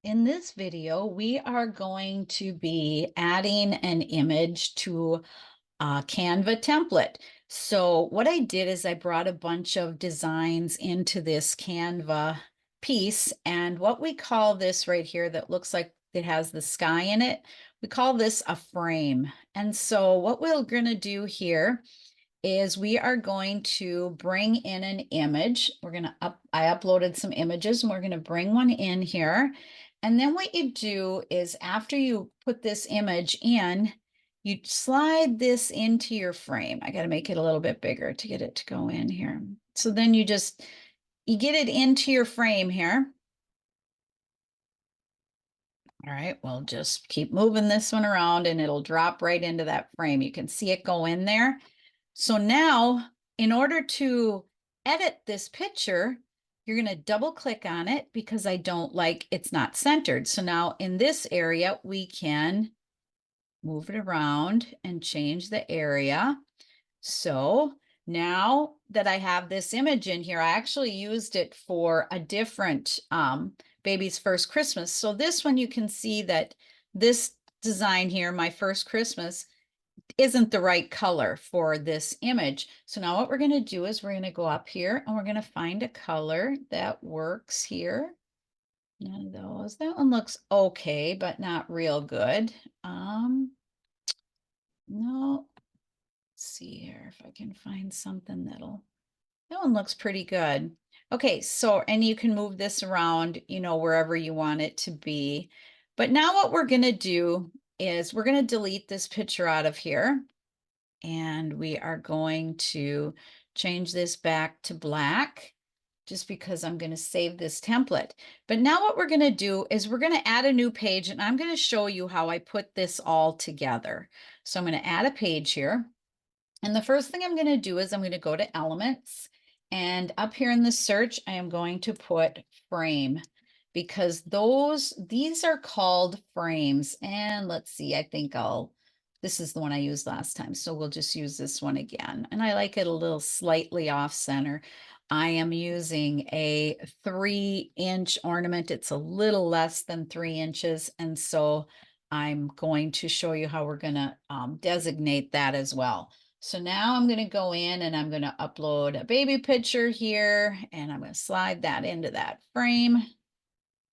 In this video, we are going to be adding an image to a Canva template. So what I did is I brought a bunch of designs into this Canva piece, and what we call this right here that looks like it has the sky in it, we call this a frame. And so what we're going to do here is we are going to bring in an image. I uploaded some images and we're going to bring one in here. And then what you do is after you put this image in, you slide this into your frame. I got to make it a little bit bigger to get it to go in here. So then you get it into your frame here. All right, we'll just keep moving this one around and it'll drop right into that frame. You can see it go in there. So now, in order to edit this picture, you're going to double click on it because it's not centered. So now in this area, we can move it around and change the area. So now that I have this image in here, I actually used it for a different baby's first Christmas. So this one, you can see that this design here, my first Christmas, isn't the right color for this image. So now what we're going to do is we're going to go up here and we're going to find a color that works here. None of those. That one looks okay, but not real good. No. Let's see here if I can find something that one looks pretty good. Okay, so, and you can move this around, wherever you want it to be. But now what we're going to do is we're going to delete this picture out of here. And we are going to change this back to black just because I'm going to save this template. But now what we're going to do is we're going to add a new page, and I'm going to show you how I put this all together. So I'm going to add a page here. And the first thing I'm going to do is I'm going to go to Elements, and up here in the search, I am going to put frame because these are called frames. And let's see, this is the one I used last time. So we'll just use this one again. And I like it a little slightly off center. I am using a 3-inch ornament. It's a little less than 3 inches. And so I'm going to show you how we're going to designate that as well. So now I'm going to go in and I'm going to upload a baby picture here, and I'm going to slide that into that frame.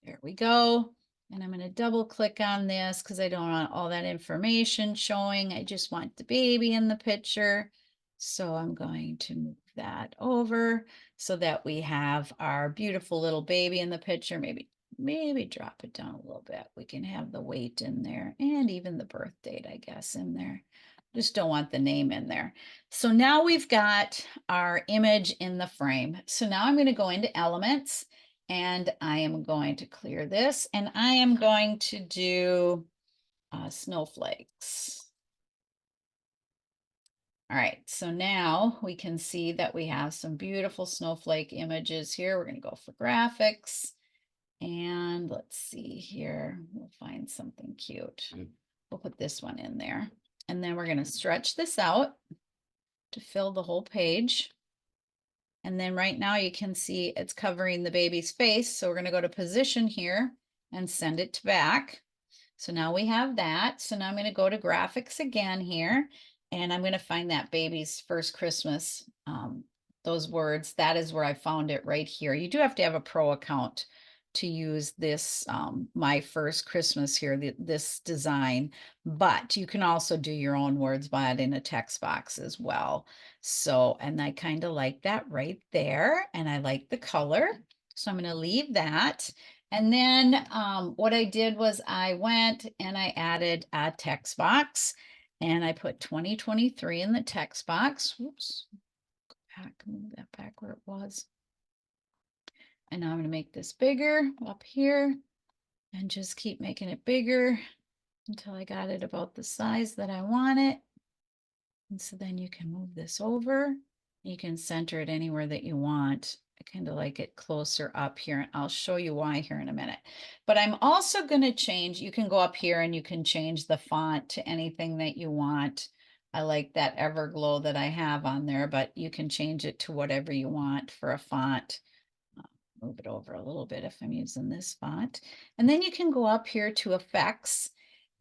There we go. And I'm going to double click on this because I don't want all that information showing. I just want the baby in the picture. So I'm going to move that over so that we have our beautiful little baby in the picture. Maybe drop it down a little bit. We can have the weight in there and even the birth date, I guess, in there. Just don't want the name in there. So now we've got our image in the frame. So now I'm going to go into Elements, and I am going to clear this, and I am going to do snowflakes. All right, so now we can see that we have some beautiful snowflake images here. We're going to go for graphics, and let's see here. We'll find something cute. We'll put this one in there. And then we're going to stretch this out to fill the whole page. And then right now you can see it's covering the baby's face. So we're going to go to position here and send it to back. So now we have that. So now I'm going to go to graphics again here, and I'm going to find that baby's first Christmas. Those words, that is where I found it right here. You do have to have a pro account to use this my first Christmas here, this design, but you can also do your own words by adding a text box as well. So, and I kind of like that right there, and I like the color. So I'm going to leave that. And then what I did was I went and I added a text box, and I put 2023 in the text box. Whoops, go back, move that back where it was. And now I'm going to make this bigger up here and just keep making it bigger until I got it about the size that I want it. And so then you can move this over. You can center it anywhere that you want. I kind of like it closer up here, and I'll show you why here in a minute. But I'm also going to change, you can go up here and you can change the font to anything that you want. I like that Everglow that I have on there, but you can change it to whatever you want for a font. Move it over a little bit if I'm using this font. And then you can go up here to effects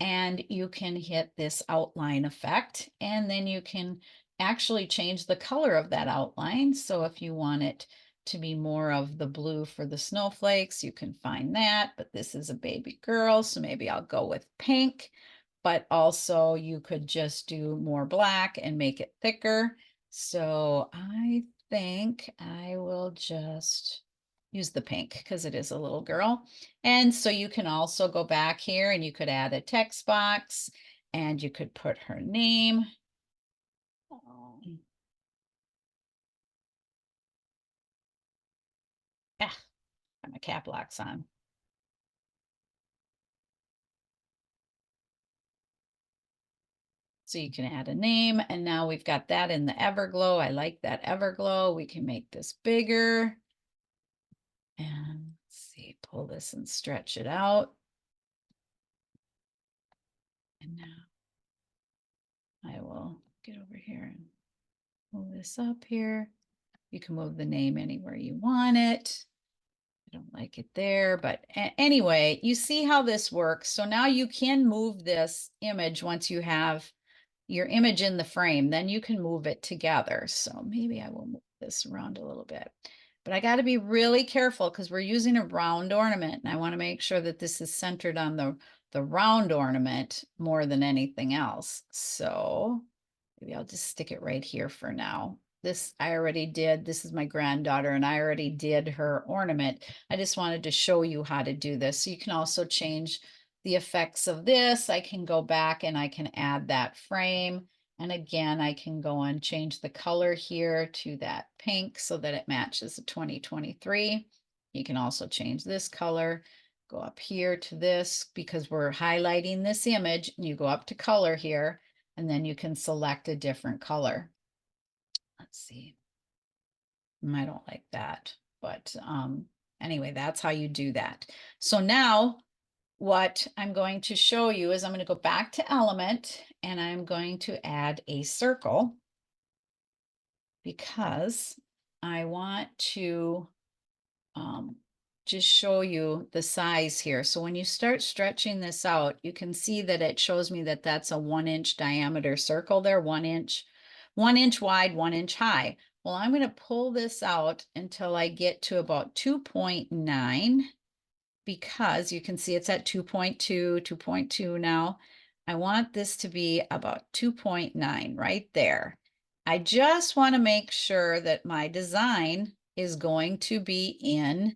and you can hit this outline effect, and then you can actually change the color of that outline. So if you want it to be more of the blue for the snowflakes, you can find that, but this is a baby girl, so maybe I'll go with pink, but also you could just do more black and make it thicker. So I think I will just use the pink because it is a little girl. And so you can also go back here and you could add a text box and you could put her name. Ah, got my cap locks on. So you can add a name, and now we've got that in the Everglow. I like that Everglow. We can make this bigger. And let's see, pull this and stretch it out. And now I will get over here and move this up here. You can move the name anywhere you want it. I don't like it there, but anyway, you see how this works. So now you can move this image once you have your image in the frame, then you can move it together. So maybe I will move this around a little bit, but I got to be really careful because we're using a round ornament and I want to make sure that this is centered on the round ornament more than anything else. So maybe I'll just stick it right here for now. This I already did. This is my granddaughter and I already did her ornament. I just wanted to show you how to do this. So you can also change the effects of this. I can go back and I can add that frame. And again, I can go and change the color here to that pink so that it matches the 2023. You can also change this color, go up here to this because we're highlighting this image, and you go up to color here, and then you can select a different color. Let's see. I don't like that, but anyway, that's how you do that. So now what I'm going to show you is I'm going to go back to element and I'm going to add a circle because I want to just show you the size here. So when you start stretching this out, you can see that it shows me that that's a 1-inch diameter circle there, 1 inch wide, 1 inch high. Well, I'm going to pull this out until I get to about 2.9 because you can see it's at 2.2, 2.2 now. I want this to be about 2.9 right there. I just want to make sure that my design is going to be in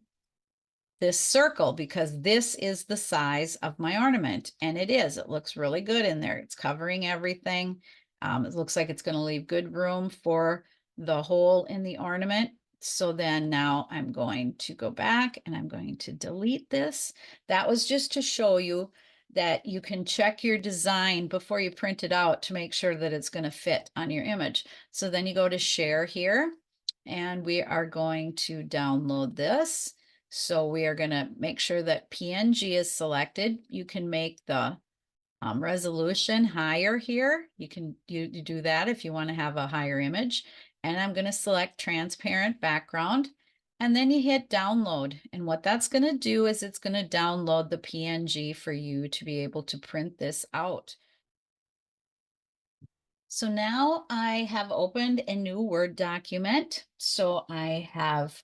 this circle because this is the size of my ornament, and it is. It looks really good in there. It's covering everything. It looks like it's going to leave good room for the hole in the ornament. So then now I'm going to go back and I'm going to delete this. That was just to show you that you can check your design before you print it out to make sure that it's going to fit on your image. So then you go to share here and we are going to download this. So we are going to make sure that PNG is selected. You can make the resolution higher here. You can you do that if you want to have a higher image. And I'm going to select transparent background. And then you hit download. And what that's going to do is it's going to download the PNG for you to be able to print this out. So now I have opened a new Word document. So I have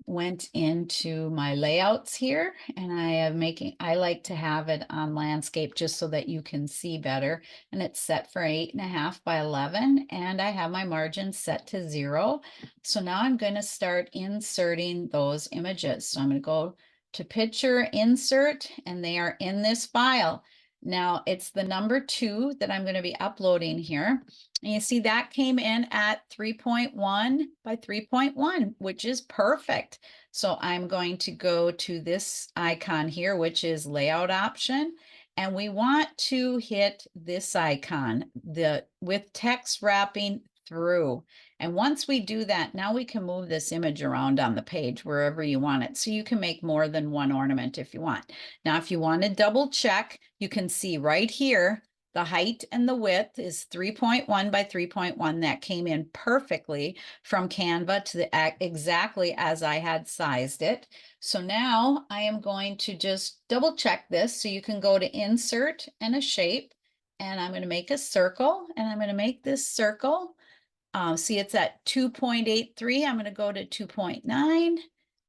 went into my layouts here and I like to have it on landscape just so that you can see better. And it's set for 8.5 by 11 and I have my margin set to 0. So now I'm going to start inserting those images. So I'm going to go to picture insert and they are in this file. Now it's the number 2 that I'm going to be uploading here. And you see that came in at 3.1 by 3.1, which is perfect. So I'm going to go to this icon here, which is layout option. And we want to hit this icon with text wrapping through. And once we do that, now we can move this image around on the page wherever you want it. So you can make more than one ornament if you want. Now, if you want to double check, you can see right here The height and the width is 3.1 by 3.1. That came in perfectly from Canva to the exactly as I had sized it. So now I am going to just double check this. So you can go to insert and a shape, and I'm going to make a circle, and I'm going to make this circle. See, it's at 2.83. I'm going to go to 2.9.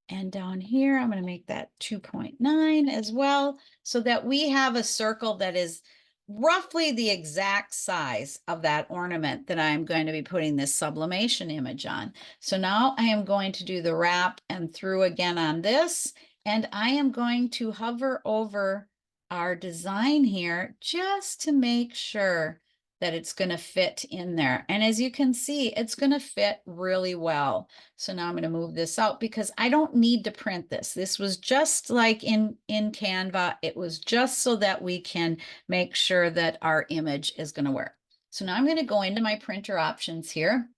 And down here, I'm going to make that 2.9 as well, so that we have a circle that is roughly the exact size of that ornament that I'm going to be putting this sublimation image on. So now I am going to do the wrap and through again on this, and I am going to hover over our design here just to make sure that it's going to fit in there. And as you can see, it's going to fit really well. So now I'm going to move this out because I don't need to print this. This was just like in Canva. It was just so that we can make sure that our image is going to work. So now I'm going to go into my printer options here.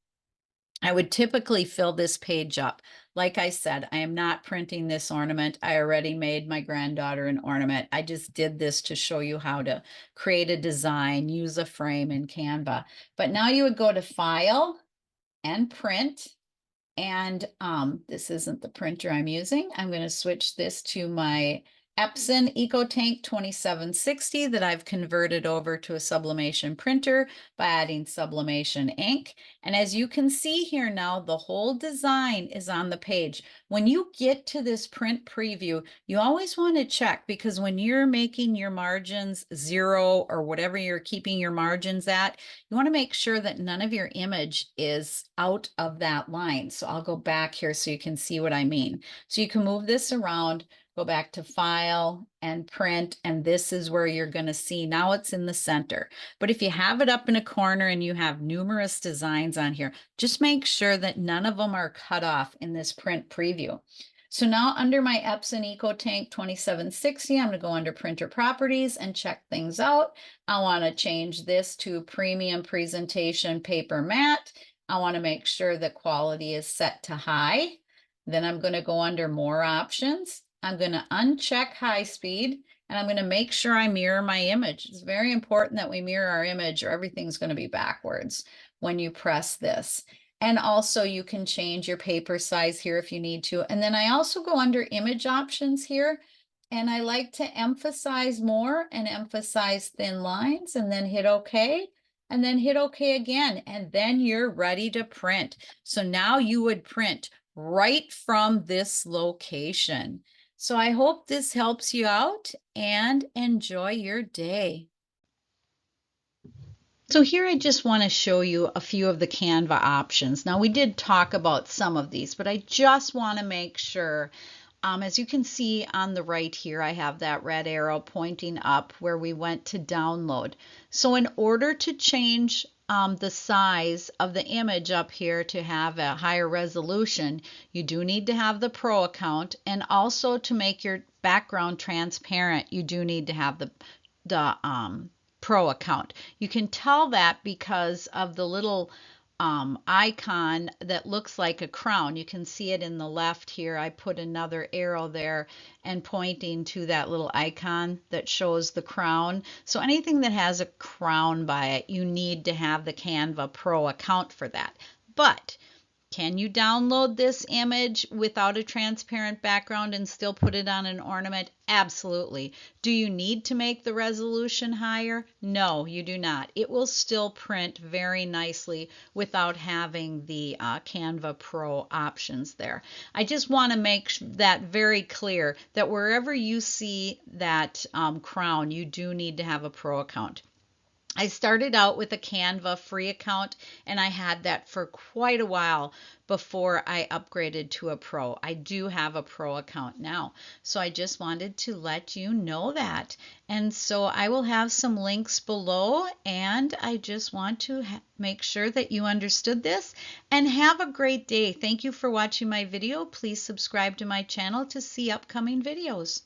I would typically fill this page up. Like I said, I am not printing this ornament. I already made my granddaughter an ornament. I just did this to show you how to create a design, use a frame in Canva. But now you would go to File and Print. And this isn't the printer I'm using. I'm going to switch this to my Epson EcoTank 2760 that I've converted over to a sublimation printer by adding sublimation ink. And as you can see here now, the whole design is on the page. When you get to this print preview, you always want to check, because when you're making your margins 0 or whatever you're keeping your margins at, you want to make sure that none of your image is out of that line. So I'll go back here so you can see what I mean. So you can move this around, go back to File and Print, and this is where you're going to see now it's in the center. But if you have it up in a corner and you have numerous designs on here, just make sure that none of them are cut off in this print preview. So now under my Epson EcoTank 2760, I'm going to go under Printer Properties and check things out. I want to change this to Premium Presentation Paper Matte. I want to make sure the quality is set to high. Then I'm going to go under More Options. I'm going to uncheck high speed, and I'm going to make sure I mirror my image. It's very important that we mirror our image, or everything's going to be backwards when you press this. And also you can change your paper size here if you need to. And then I also go under image options here, and I like to emphasize more and emphasize thin lines, and then hit OK. And then hit OK again, and then you're ready to print. So now you would print right from this location. So I hope this helps you out, and enjoy your day. So here I just want to show you a few of the Canva options. Now we did talk about some of these, but I just want to make sure, as you can see on the right here, I have that red arrow pointing up where we went to download. So in order to change the size of the image up here to have a higher resolution, you do need to have the Pro account, and also to make your background transparent, you do need to have the Pro account. You can tell that because of the little icon that looks like a crown. You can see it in the left here. I put another arrow there and pointing to that little icon that shows the crown. So anything that has a crown by it, you need to have the Canva Pro account for that. But can you download this image without a transparent background and still put it on an ornament? Absolutely. Do you need to make the resolution higher? No, you do not. It will still print very nicely without having the Canva Pro options there. I just want to make that very clear that wherever you see that crown, you do need to have a Pro account. I started out with a Canva free account, and I had that for quite a while before I upgraded to a Pro. I do have a Pro account now, so I just wanted to let you know that. And so I will have some links below, and I just want to make sure that you understood this, and have a great day. Thank you for watching my video. Please subscribe to my channel to see upcoming videos.